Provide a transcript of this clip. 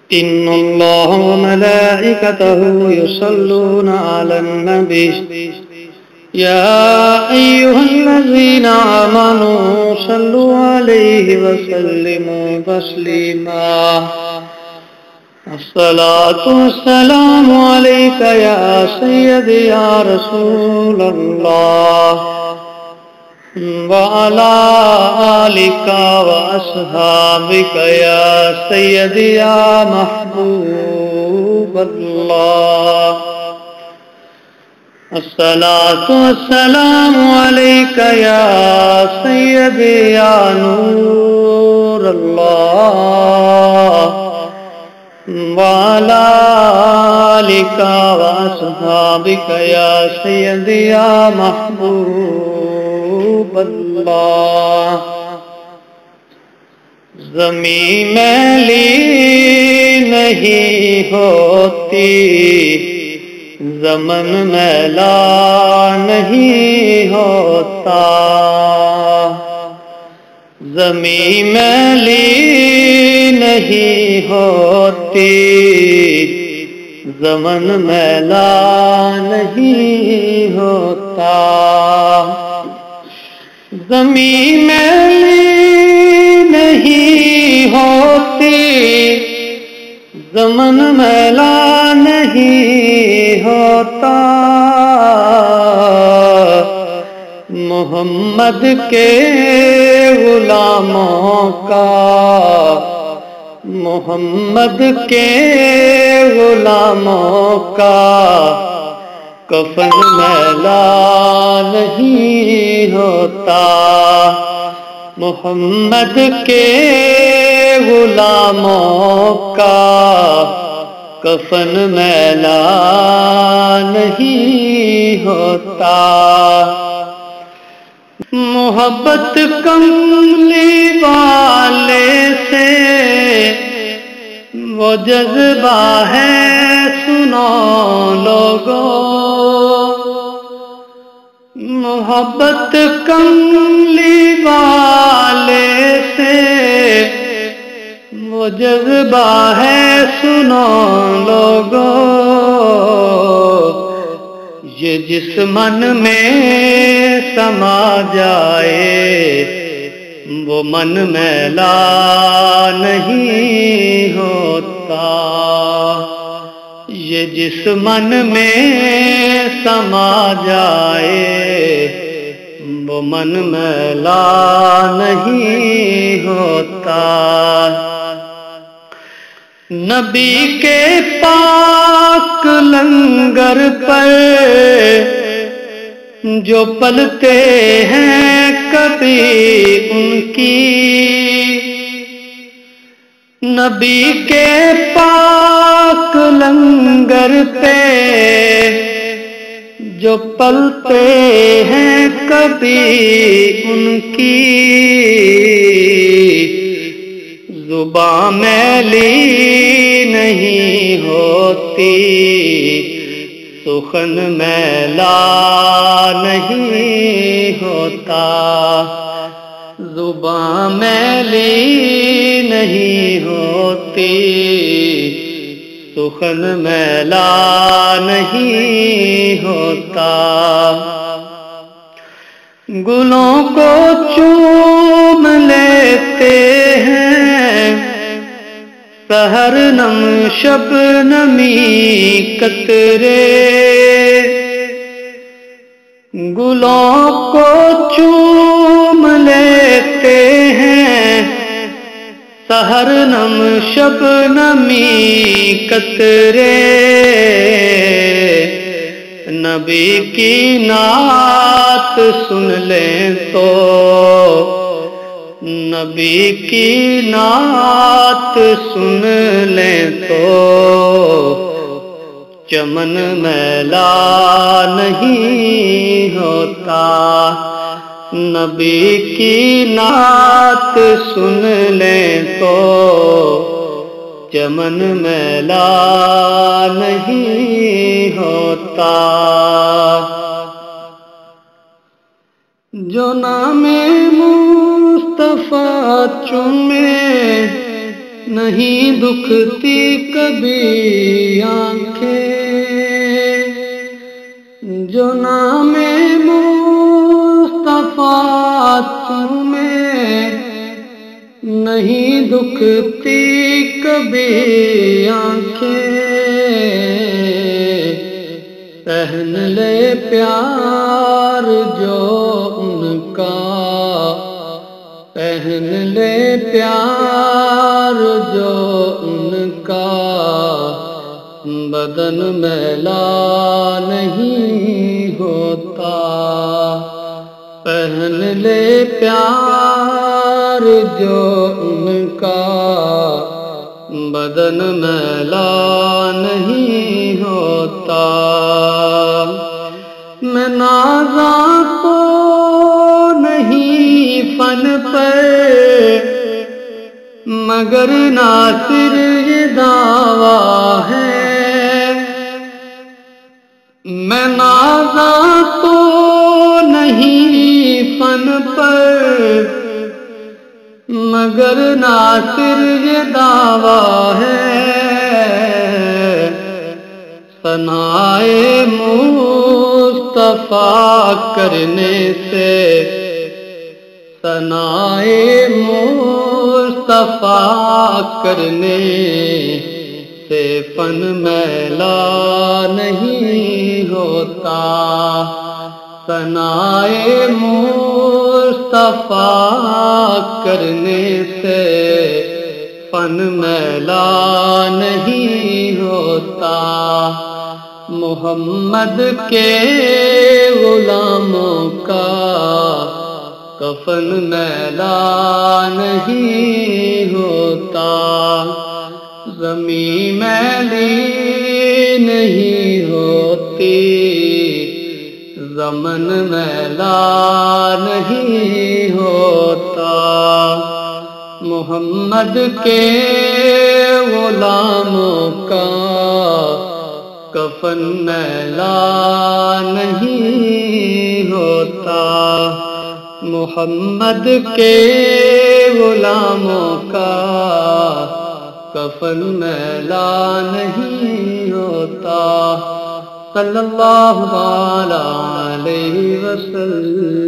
إن الله وملائكته يصلون على النبي يا أيها الذين آمنوا صلوا عليه وسلموا تسليما الصلاة والسلام عليك يا سيدي يا رسول الله وعلى آلك وأصحابك يا سيدي يا محبوب الله الصلاة والسلام عليك يا سيدي يا نور الله وعلى آلك وأصحابك يا سيدي يا محبوب اللہ زمین میلی نہیں ہوتی زمن میلا نہیں ہوتا زمین میلی نہیں ہوتی زمن میلا نہیں ہوتا زمین میلی نہیں ہوتی زمن میلا نہیں ہوتا محمد کے غلاموں کا محمد کے غلاموں کا کفن میلا نہیں ہوتا محمد کے غلاموں کا کفن میلا نہیں ہوتا محبت کملی والے سے وہ جذبہ ہے سنو لوگوں محبت کملی والے سے وہ جذبہ ہے سنو لوگوں یہ جس من میں سما جائے وہ من میلا نہیں ہوتا یہ جس من میں سما جائے وہ من میلا نہیں ہوتا نبی کے پاک لنگر پر جو پلتے ہیں کبھی ان کی نبی کے پاک لنگر پہ جو پلتے ہیں کبھی ان کی زباں میلی نہیں ہوتی سخن میلا نہیں ہوتا زباں میلی نہیں ہوتی سخن میلا نہیں ہوتا گلوں کو چوم لیتے ہیں سحر نم شبنمی قطرے گلوں کو چوم لیتے ہیں سحر نم شبنمی قطرے نبی کی نعت سن لیں تو نبی کی نعت سن لیں تو چمن میلا نہیں ہوتا نبی کی نعت سن لیں تو چمن میلا نہیں ہوتا جو نام مصطفیٰ چومے نہیں دکھتی کبھی آنکھیں، جو نام مصطفیٰ تمہیں نہیں دکھتی کبھی آنکھیں، پہن لے پیار جو ان کا، پہن لے پیار جو ان کا، بدن میلا نہیں ہوتا، پہن لے پیار جو ان کا، بدن میلا نہیں ہوتا۔ میں نازاں تو نہیں فن پر، مگر ناصر یہ دعویٰ ہے، میں نازاں تو نہیں فن پر، مگر ناصر یہ دعویٰ ہے، ثنائے مصطفیٰ کرنے سے، ثنائے مصطفیٰ کرنے سے فن میلا نہیں ہوتا، ثنائے مصطفیٰ کرنے سے فن میلا نہیں ہوتا۔ محمد کے غلاموں کا کفن میلا نہیں ہوتا، زمین میلی نہیں ہوتی، زمن میلا نہیں ہوتا۔ محمد کے غلاموں کا کفن میلا نہیں ہوتا، محمد کے غلاموں کا کفن میلا نہیں ہوتا، صلی اللہ علیہ وسلم۔